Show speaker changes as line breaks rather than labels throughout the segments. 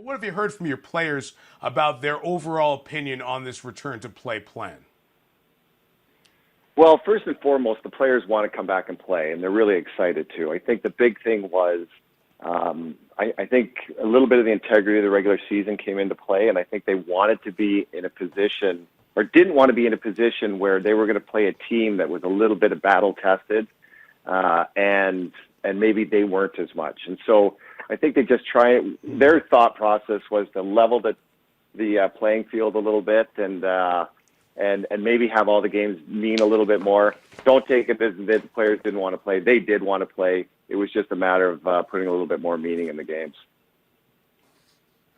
what have you heard from your players about their overall opinion on this return to play plan?
Well, first and foremost, the players want to come back and play, and they're really excited to. I think the big thing was, I think a little bit of the integrity of the regular season came into play, and I think they wanted to be in a position, or didn't want to be in a position where they were going to play a team that was a little bit of battle tested, and maybe they weren't as much. And so I think they just their thought process was to level the playing field a little bit, and maybe have all the games mean a little bit more. Don't take it as the players didn't want to play. They did want to play. It was just a matter of putting a little bit more meaning in the games.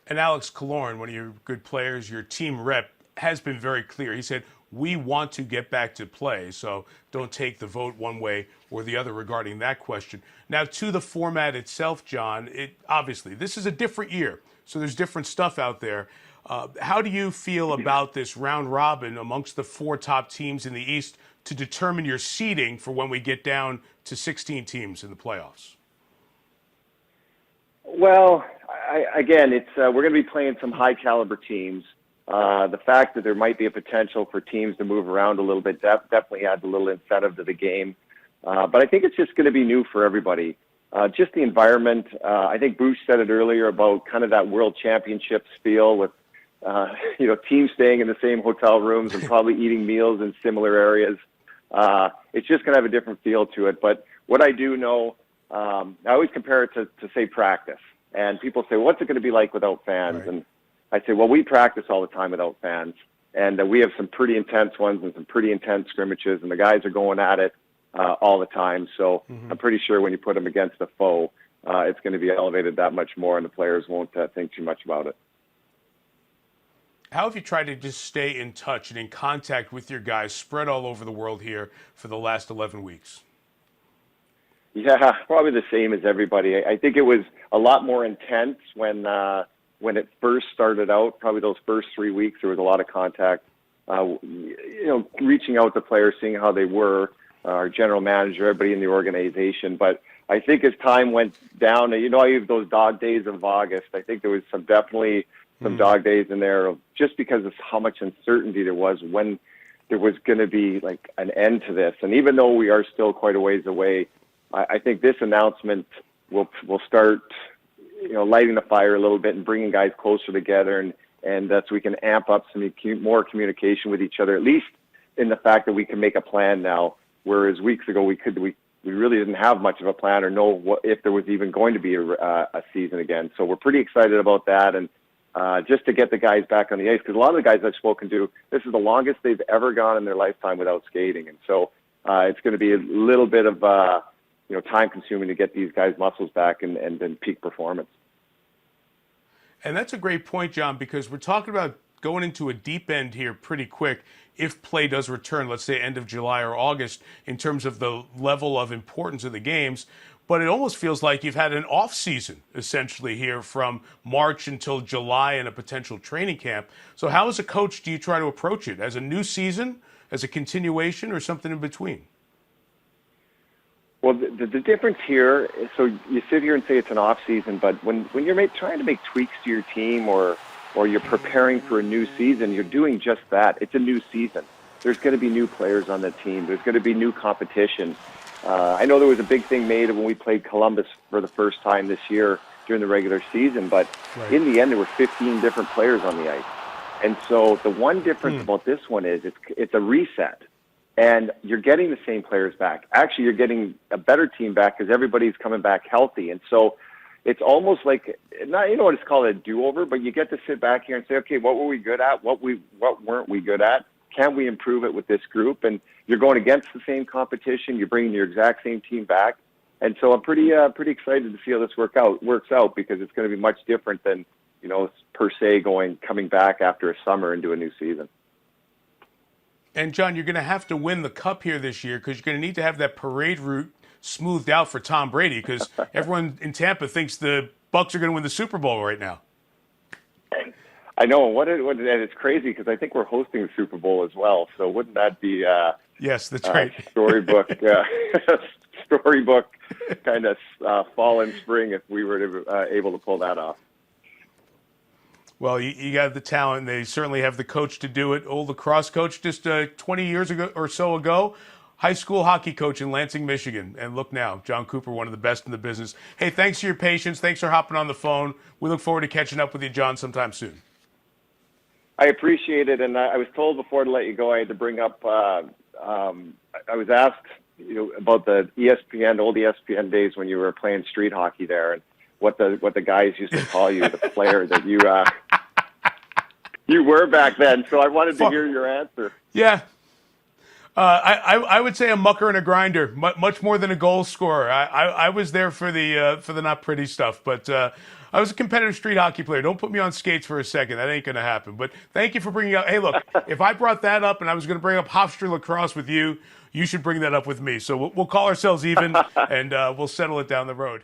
And Alex Killorn, one of your good players, your team rep, has been very clear. He said, we want to get back to play, so don't take the vote one way or the other regarding that question. Now, to the format itself, Jon, obviously, this is a different year, so there's different stuff out there. How do you feel about this round robin amongst the 4 top teams in the East to determine your seeding for when we get down to 16 teams in the playoffs?
Well, again, we're going to be playing some high-caliber teams. The fact that there might be a potential for teams to move around a little bit definitely adds a little incentive to the game. But I think it's just going to be new for everybody. Just the environment. I think Bruce said it earlier about kind of that World Championships feel with teams staying in the same hotel rooms and probably eating meals in similar areas. It's just going to have a different feel to it. But what I do know, I always compare it to say, practice. And people say, what's it going to be like without fans? Right. And I say, well, we practice all the time without fans. And we have some pretty intense ones and some pretty intense scrimmages, and the guys are going at it all the time. So I'm pretty sure when you put them against a foe, it's going to be elevated that much more, and the players won't think too much about it.
How have you tried to just stay in touch and in contact with your guys spread all over the world here for the last 11 weeks?
Yeah, probably the same as everybody. I think it was a lot more intense when it first started out. Probably those first 3 weeks, there was a lot of contact. Reaching out to players, seeing how they were, our general manager, everybody in the organization. But I think as time went down, you have those dog days of August. I think there was definitely some dog days in there, just because of how much uncertainty there was when there was going to be like an end to this. And even though we are still quite a ways away, I think this announcement will start, lighting the fire a little bit and bringing guys closer together, and so we can amp up some more communication with each other, at least in the fact that we can make a plan now, whereas weeks ago we really didn't have much of a plan or know if there was even going to be a season again. So we're pretty excited about that, and just to get the guys back on the ice, because a lot of the guys I've spoken to, this is the longest they've ever gone in their lifetime without skating, and so it's going to be a little bit of time-consuming to get these guys' muscles back and peak performance.
And that's a great point, Jon, because we're talking about going into a deep end here pretty quick if play does return, let's say end of July or August, in terms of the level of importance of the games. But it almost feels like you've had an off season, essentially, here from March until July and a potential training camp. So how, as a coach, do you try to approach it? As a new season, as a continuation, or something in between?
Well, the difference here, so you sit here and say it's an off season, but when you're trying to make tweaks to your team or you're preparing for a new season, you're doing just that. It's a new season. There's going to be new players on the team. There's going to be new competition. I know there was a big thing made of when we played Columbus for the first time this year during the regular season, but in the end, there were 15 different players on the ice. And so the one difference about this one is it's a reset, and you're getting the same players back. Actually, you're getting a better team back because everybody's coming back healthy. And so it's almost like, not, what it's called, a do-over, but you get to sit back here and say, okay, what were we good at? What weren't we good at? Can we improve it with this group? And you're going against the same competition. You're bringing your exact same team back. And so I'm pretty excited to see how this works out because it's going to be much different than, per se coming back after a summer into a new season.
And Jon, you're going to have to win the cup here this year because you're going to need to have that parade route smoothed out for Tom Brady because everyone in Tampa thinks the Bucs are going to win the Super Bowl right now.
I know. And it's crazy because I think we're hosting the Super Bowl as well. So wouldn't that be
yes, that's right.
Storybook kind of fall and spring if we were able to pull that off.
Well, you got the talent. They certainly have the coach to do it. Old lacrosse coach just 20 years ago or so ago. High school hockey coach in Lansing, Michigan. And look now, Jon Cooper, one of the best in the business. Hey, thanks for your patience. Thanks for hopping on the phone. We look forward to catching up with you, Jon, sometime soon.
I appreciate it. And I was told before to let you go, I had to bring up, I was asked, about the ESPN, old ESPN days when you were playing street hockey there, and what the guys used to call you, the player that you were back then. So I wanted to hear your answer.
Yeah. I would say a mucker and a grinder, much more than a goal scorer. I was there for the not pretty stuff, but I was a competitive street hockey player. Don't put me on skates for a second. That ain't going to happen. But thank you for bringing up. Hey, look, if I brought that up and I was going to bring up Hofstra lacrosse with you, you should bring that up with me. So we'll call ourselves even, and we'll settle it down the road.